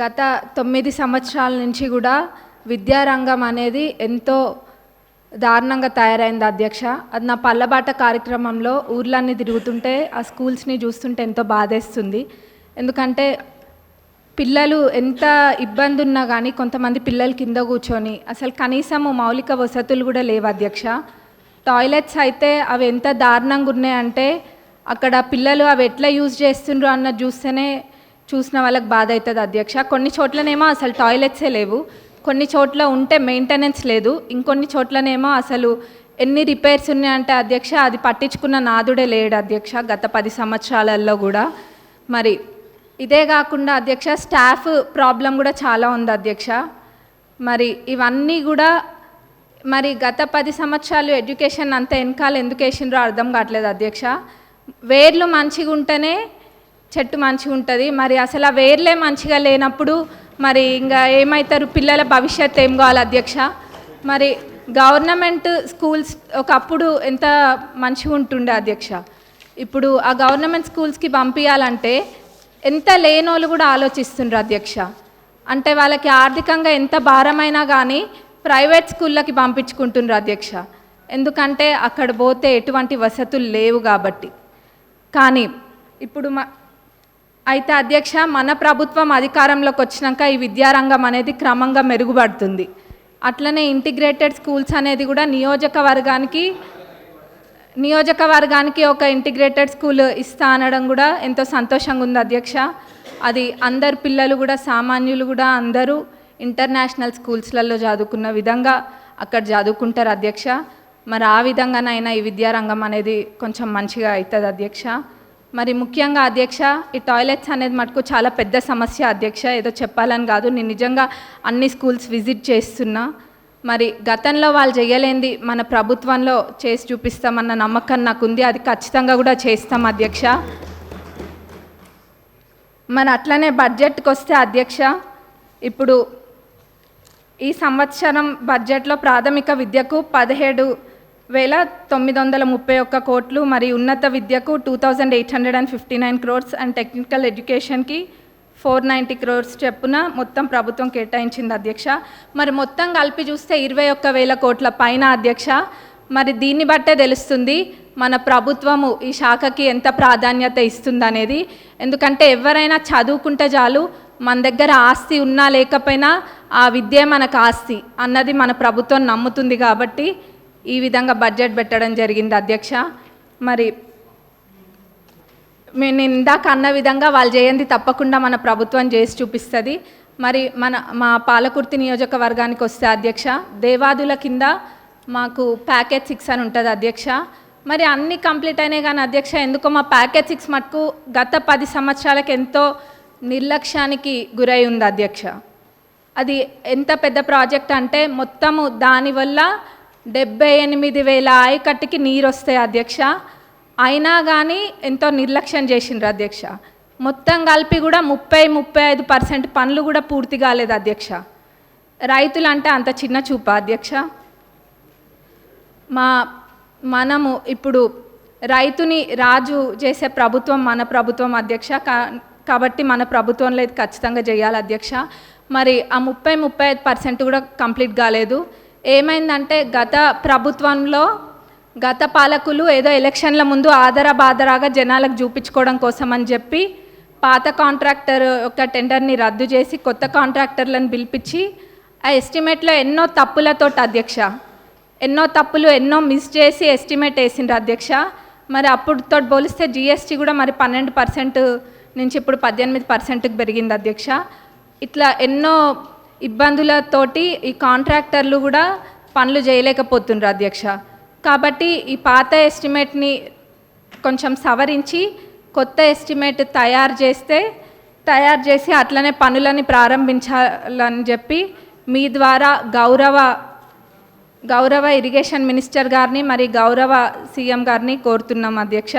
గత 9 సంవత్సరాల నుంచి కూడా విద్యారంగం అనేది ఎంతో దారుణంగా తయారైంది అధ్యక్ష. అది నా పల్లబాట కార్యక్రమంలో ఊర్లన్నీ తిరుగుతుంటే ఆ స్కూల్స్ని చూస్తుంటే ఎంతో బాధేస్తుంది. ఎందుకంటే పిల్లలు ఎంత ఇబ్బంది ఉన్నా కానీ కొంతమంది పిల్లలు కింద కూర్చొని అసలు కనీసము మౌలిక వసతులు కూడా లేవు అధ్యక్ష. టాయిలెట్స్ అయితే అవి ఎంత దారుణంగా ఉన్నాయంటే అక్కడ పిల్లలు అవి ఎట్లా యూజ్ చేస్తుండ్రు అన్నది చూస్తేనే చూసిన వాళ్ళకి బాధ అవుతుంది అధ్యక్ష. కొన్ని చోట్లనేమో అసలు టాయిలెట్సే లేవు, కొన్ని చోట్ల ఉంటే మెయింటెనెన్స్ లేదు, ఇంకొన్ని చోట్లనేమో అసలు ఎన్ని రిపేర్స్ ఉన్నాయంటే అధ్యక్ష అది పట్టించుకున్న నాదుడే లేడు అధ్యక్ష గత 10 సంవత్సరాలలో కూడా. మరి ఇదే కాకుండా అధ్యక్ష స్టాఫ్ ప్రాబ్లం కూడా చాలా ఉంది అధ్యక్ష. మరి ఇవన్నీ కూడా మరి గత 10 సంవత్సరాలు ఎడ్యుకేషన్ అంత వెనకాల ఎందుకు వేసిండ్రో అర్థం కావట్లేదు అధ్యక్ష. వేర్లు మంచిగా ఉంటేనే చెట్టు మంచిగా ఉంటుంది. మరి అసలు ఆ వేర్లే మంచిగా లేనప్పుడు మరి ఇంకా ఏమవుతారు, పిల్లల భవిష్యత్తు ఏం కావాలి అధ్యక్ష. మరి గవర్నమెంట్ స్కూల్స్ ఒకప్పుడు ఎంత మంచిగా ఉంటుండే అధ్యక్ష. ఇప్పుడు ఆ గవర్నమెంట్ స్కూల్స్కి పంపించాలంటే ఎంత లేనోళ్ళు కూడా ఆలోచిస్తుండ్రు అధ్యక్ష. అంటే వాళ్ళకి ఆర్థికంగా ఎంత భారమైనా కానీ ప్రైవేట్ స్కూళ్ళకి పంపించుకుంటుండ్రు అధ్యక్ష. ఎందుకంటే అక్కడ పోతే ఎటువంటి వసతులు లేవు కాబట్టి. కానీ ఇప్పుడు అయితే అధ్యక్ష మన ప్రభుత్వం అధికారంలోకి వచ్చినాక ఈ విద్యారంగం అనేది క్రమంగా మెరుగుపడుతుంది. అట్లనే ఇంటిగ్రేటెడ్ స్కూల్స్ అనేది కూడా నియోజకవర్గానికి ఒక ఇంటిగ్రేటెడ్ స్కూల్ ఇస్తా అనడం కూడా ఎంతో సంతోషంగా ఉంది అధ్యక్ష. అది అందరు పిల్లలు కూడా సామాన్యులు కూడా అందరూ ఇంటర్నేషనల్ స్కూల్స్లలో చదువుకున్న విధంగా అక్కడ చదువుకుంటారు అధ్యక్ష. మరి ఆ విధంగానైనా ఈ విద్యారంగం అనేది కొంచెం మంచిగా అవుతుంది అధ్యక్ష. మరి ముఖ్యంగా అధ్యక్ష ఈ టాయిలెట్స్ అనేది మటుకు చాలా పెద్ద సమస్య అధ్యక్ష. ఏదో చెప్పాలని కాదు, నేను నిజంగా అన్ని స్కూల్స్ విజిట్ చేస్తున్నా. మరి గతంలో వాళ్ళు చేయలేంది మన ప్రభుత్వంలో చేసి చూపిస్తామన్న నమ్మకం నాకు ఉంది. అది ఖచ్చితంగా కూడా చేస్తాం అధ్యక్ష. మరి అట్లనే బడ్జెట్కి వస్తే అధ్యక్ష, ఇప్పుడు ఈ సంవత్సరం బడ్జెట్లో ప్రాథమిక విద్యకు 17,931 కోట్లు, మరి ఉన్నత విద్యకు 2,859 crores అండ్ టెక్నికల్ ఎడ్యుకేషన్కి 490 crores చెప్పున మొత్తం ప్రభుత్వం కేటాయించింది అధ్యక్ష. మరి మొత్తం కలిపి చూస్తే 21,000 కోట్ల పైన అధ్యక్ష. మరి దీన్ని బట్టే తెలుస్తుంది మన ప్రభుత్వము ఈ శాఖకి ఎంత ప్రాధాన్యత ఇస్తుందనేది. ఎందుకంటే ఎవరైనా చదువుకుంటే చాలు, మన దగ్గర ఆస్తి ఉన్నా లేకపోయినా ఆ విద్య మనకు ఆస్తి అన్నది మన ప్రభుత్వం నమ్ముతుంది కాబట్టి ఈ విధంగా బడ్జెట్ పెట్టడం జరిగింది అధ్యక్ష. మరి నేను ఇందాక అన్న విధంగా వాళ్ళు చేయండి తప్పకుండా మన ప్రభుత్వం చేసి చూపిస్తుంది. మరి మా పాలకుర్తి నియోజకవర్గానికి వస్తే అధ్యక్ష, దేవాదుల కింద మాకు ప్యాకేజ్ 6 అని ఉంటుంది అధ్యక్ష. మరి అన్నీ కంప్లీట్ అయినాయి కానీ అధ్యక్ష ఎందుకో మా ప్యాకేజ్ 6 మటుకు గత 10 సంవత్సరాలకు ఎంతో నిర్లక్ష్యానికి గురై ఉంది అధ్యక్ష. అది ఎంత పెద్ద ప్రాజెక్ట్ అంటే మొత్తము దానివల్ల 78,000 ఆయకట్టుకి నీరు వస్తాయి అధ్యక్ష. అయినా కానీ ఎంతో నిర్లక్ష్యం చేసిండ్రు అధ్యక్ష. మొత్తం కలిపి కూడా 30-35% పనులు కూడా పూర్తి కాలేదు అధ్యక్ష. రైతులు అంటే అంత చిన్న చూప అధ్యక్ష. మనము ఇప్పుడు రైతుని రాజు చేసే ప్రభుత్వం మన ప్రభుత్వం అధ్యక్ష. కాబట్టి మన ప్రభుత్వంలో ఇది ఖచ్చితంగా చేయాలి అధ్యక్ష. మరి ఆ 30-35% కూడా కంప్లీట్ కాలేదు. ఏమైందంటే గత ప్రభుత్వంలో గత పాలకులు ఏదో ఎలక్షన్ల ముందు ఆదరాబాదరాగా జనాలకు చూపించుకోవడం కోసం అని చెప్పి పాత కాంట్రాక్టర్ యొక్క టెండర్ని రద్దు చేసి కొత్త కాంట్రాక్టర్లను పిలిపించి ఆ ఎస్టిమేట్లో ఎన్నో తప్పులతోటి అధ్యక్ష, ఎన్నో తప్పులు ఎన్నో మిస్ చేసి ఎస్టిమేట్ వేసిండ్రు అధ్యక్ష. మరి అప్పుడుతో పోలిస్తే జిఎస్టీ కూడా మరి 12% నుంచి ఇప్పుడు 18%కి పెరిగింది అధ్యక్ష. ఇట్లా ఎన్నో ఇబ్బందులతోటి ఈ కాంట్రాక్టర్లు కూడా పనులు చేయలేకపోతుండ్రు అధ్యక్ష. కాబట్టి ఈ పాత ఎస్టిమేట్ని కొంచెం సవరించి కొత్త ఎస్టిమేట్ తయారు చేసి అట్లనే పనులని ప్రారంభించాలని చెప్పి మీ ద్వారా గౌరవ ఇరిగేషన్ మినిస్టర్ గారిని మరి గౌరవ సీఎం గారిని కోరుతున్నాం అధ్యక్ష.